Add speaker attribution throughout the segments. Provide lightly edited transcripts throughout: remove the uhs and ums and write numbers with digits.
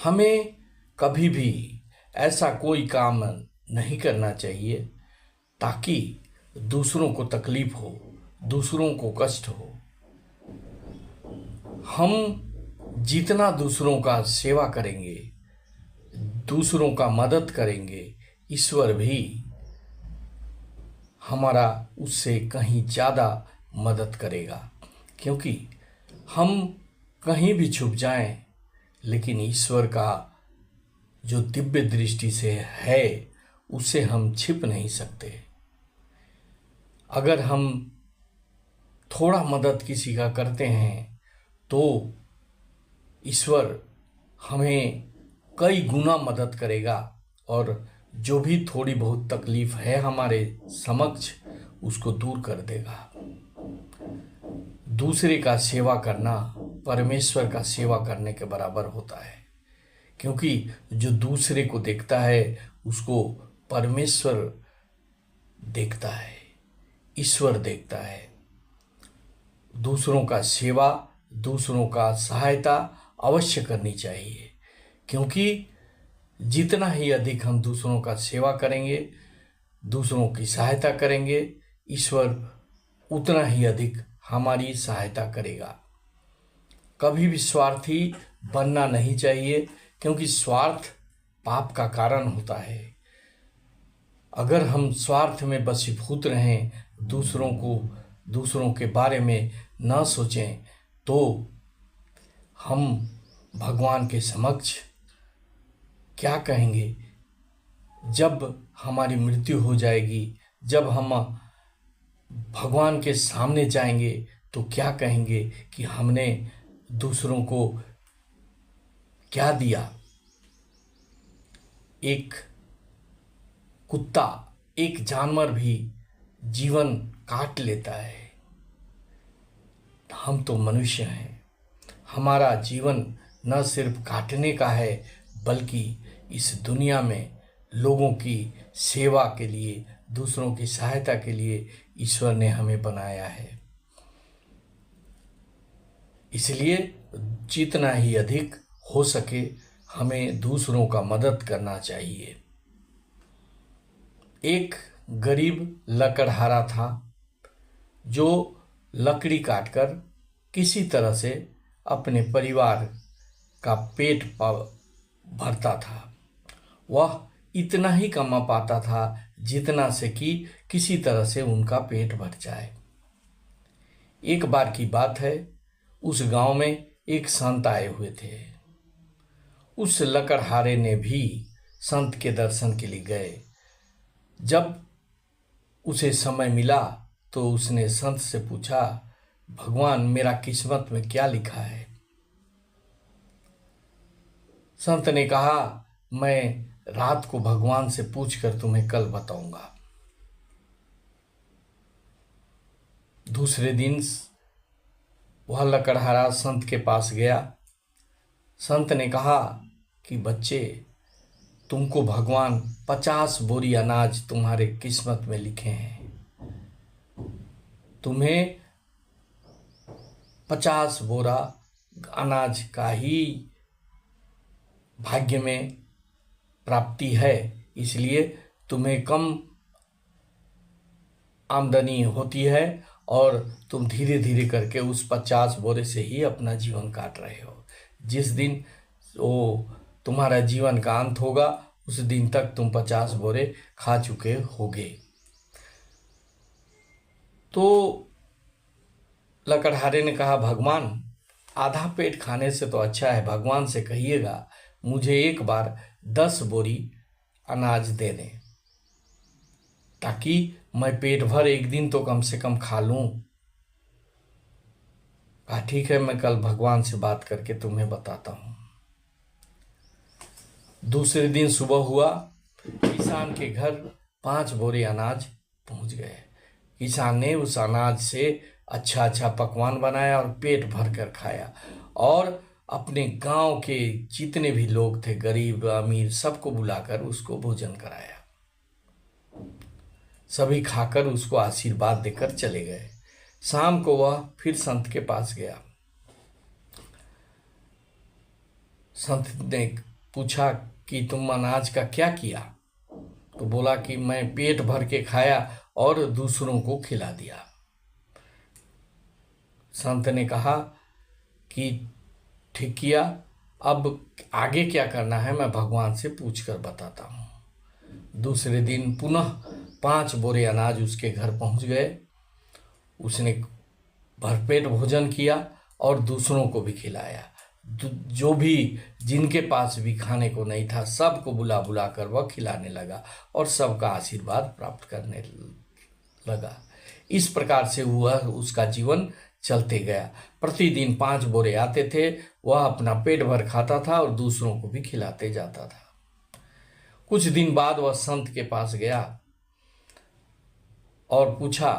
Speaker 1: हमें कभी भी ऐसा कोई काम नहीं करना चाहिए ताकि दूसरों को तकलीफ हो, दूसरों को कष्ट हो। हम जितना दूसरों का सेवा करेंगे, दूसरों का मदद करेंगे, ईश्वर भी हमारा उससे कहीं ज़्यादा मदद करेगा। क्योंकि हम कहीं भी छुप जाएं, लेकिन ईश्वर का जो दिव्य दृष्टि से है उससे हम छिप नहीं सकते। अगर हम थोड़ा मदद किसी का करते हैं तो ईश्वर हमें कई गुना मदद करेगा और जो भी थोड़ी बहुत तकलीफ है हमारे समक्ष उसको दूर कर देगा। दूसरे का सेवा करना परमेश्वर का सेवा करने के बराबर होता है, क्योंकि जो दूसरे को देखता है उसको परमेश्वर देखता है, ईश्वर देखता है। दूसरों का सेवा, दूसरों का सहायता अवश्य करनी चाहिए, क्योंकि जितना ही अधिक हम दूसरों का सेवा करेंगे, दूसरों की सहायता करेंगे, ईश्वर उतना ही अधिक हमारी सहायता करेगा। कभी भी स्वार्थी बनना नहीं चाहिए, क्योंकि स्वार्थ पाप का कारण होता है। अगर हम स्वार्थ में वशीभूत रहें, दूसरों के बारे में न सोचें, तो हम भगवान के समक्ष क्या कहेंगे? जब हमारी मृत्यु हो जाएगी, जब हम भगवान के सामने जाएंगे, तो क्या कहेंगे कि हमने दूसरों को क्या दिया? एक कुत्ता, एक जानवर भी जीवन काट लेता है। हम तो मनुष्य हैं, हमारा जीवन न सिर्फ काटने का है, बल्कि इस दुनिया में लोगों की सेवा के लिए, दूसरों की सहायता के लिए ईश्वर ने हमें बनाया है। इसलिए जितना ही अधिक हो सके हमें दूसरों का मदद करना चाहिए। एक गरीब लकड़हारा था जो लकड़ी काटकर किसी तरह से अपने परिवार का पेट भरता था। वह इतना ही कमा पाता था जितना से कि किसी तरह से उनका पेट भर जाए। एक बार की बात है, उस गांव में एक संत आए हुए थे। उस लकड़हारे ने भी संत के दर्शन के लिए गए। जब उसे समय मिला तो उसने संत से पूछा, भगवान, मेरा किस्मत में क्या लिखा है? संत ने कहा, मैं रात को भगवान से पूछकर तुम्हें कल बताऊंगा। दूसरे दिन वह लकड़हारा संत के पास गया। संत ने कहा कि बच्चे, तुमको भगवान 50 बोरी अनाज तुम्हारे किस्मत में लिखे हैं। तुम्हें 50 बोरा अनाज का ही भाग्य में प्राप्ति है, इसलिए तुम्हें कम आमदनी होती है और तुम धीरे धीरे करके उस 50 बोरे से ही अपना जीवन काट रहे हो। जिस दिन वो तुम्हारा जीवन का अंत होगा, उस दिन तक तुम 50 बोरे खा चुके होगे। तो लकड़हारे ने कहा, भगवान, आधा पेट खाने से तो अच्छा है, भगवान से कहिएगा मुझे एक बार 10 बोरी अनाज दे दें, ताकि मैं पेट भर एक दिन तो कम से कम खा लूं। कहा, ठीक है, मैं कल भगवान से बात करके तुम्हें बताता हूं। दूसरे दिन सुबह हुआ, किसान के घर 5 बोरे अनाज पहुंच गए। किसान ने उस अनाज से अच्छा अच्छा पकवान बनाया और पेट भर कर खाया, और अपने गांव के जितने भी लोग थे, गरीब अमीर, सबको बुलाकर उसको भोजन कराया। सभी खाकर उसको आशीर्वाद देकर चले गए। शाम को वह फिर संत के पास गया। संत ने पूछा कि तुम अनाज का क्या किया? तो बोला कि मैं पेट भर के खाया और दूसरों को खिला दिया। संत ने कहा कि ठीक किया, अब आगे क्या करना है मैं भगवान से पूछ कर बताता हूँ। दूसरे दिन पुनः 5 बोरे अनाज उसके घर पहुंच गए। उसने भरपेट भोजन किया और दूसरों को भी खिलाया। जो भी जिनके पास भी खाने को नहीं था सबको बुला बुला कर वह खिलाने लगा और सबका आशीर्वाद प्राप्त करने लगा। इस प्रकार से वह उसका जीवन चलते गया। प्रतिदिन 5 बोरे आते थे, वह अपना पेट भर खाता था और दूसरों को भी खिलाते जाता था। कुछ दिन बाद वह संत के पास गया और पूछा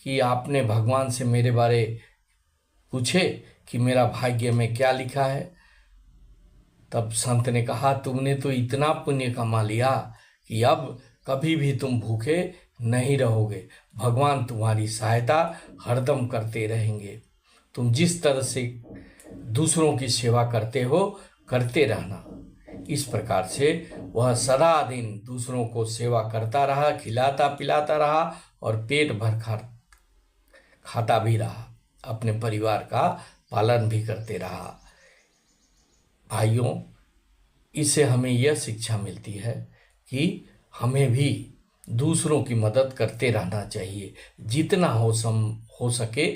Speaker 1: कि आपने भगवान से मेरे बारे पूछे कि मेरा भाग्य में क्या लिखा है? तब संत ने कहा, तुमने तो इतना पुण्य कमा लिया कि अब कभी भी तुम भूखे नहीं रहोगे। भगवान तुम्हारी सहायता हरदम करते रहेंगे। तुम जिस तरह से दूसरों की सेवा करते हो करते रहना। इस प्रकार से वह सदा दिन दूसरों को सेवा करता रहा, खिलाता पिलाता रहा और पेट भर खाता भी रहा, अपने परिवार का पालन भी करते रहा। भाइयों, इससे हमें यह शिक्षा मिलती है कि हमें भी दूसरों की मदद करते रहना चाहिए। जितना हो सके,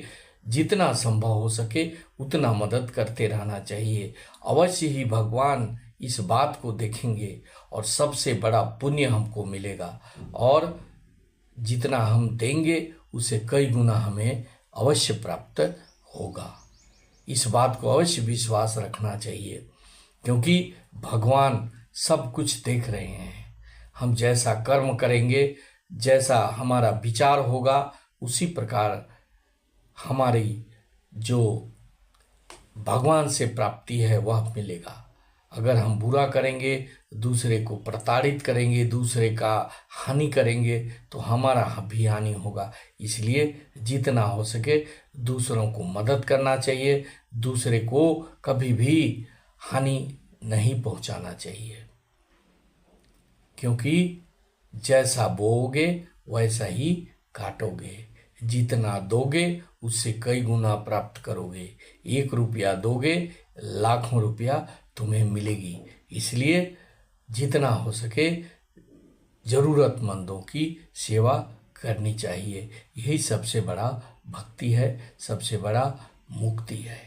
Speaker 1: जितना संभव हो सके उतना मदद करते रहना चाहिए। अवश्य ही भगवान इस बात को देखेंगे और सबसे बड़ा पुण्य हमको मिलेगा और जितना हम देंगे उसे कई गुना हमें अवश्य प्राप्त होगा। इस बात को अवश्य विश्वास रखना चाहिए क्योंकि भगवान सब कुछ देख रहे हैं। हम जैसा कर्म करेंगे, जैसा हमारा विचार होगा, उसी प्रकार हमारी जो भगवान से प्राप्ति है वह मिलेगा। अगर हम बुरा करेंगे, दूसरे को प्रताड़ित करेंगे, दूसरे का हानि करेंगे तो हमारा भी हानि होगा। इसलिए जितना हो सके दूसरों को मदद करना चाहिए, दूसरे को कभी भी हानि नहीं पहुंचाना चाहिए, क्योंकि जैसा बोओगे वैसा ही काटोगे। जितना दोगे उससे कई गुना प्राप्त करोगे। 1 रुपया दोगे, लाखों रुपया तुम्हें मिलेगी। इसलिए जितना हो सके जरूरतमंदों की सेवा करनी चाहिए। यही सबसे बड़ा भक्ति है, सबसे बड़ा मुक्ति है।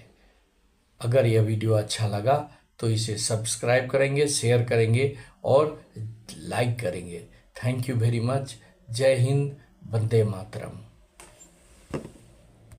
Speaker 1: अगर यह वीडियो अच्छा लगा तो इसे सब्सक्राइब करेंगे, शेयर करेंगे और लाइक करेंगे। Thank you very much. जय हिंद, वंदे मातरम।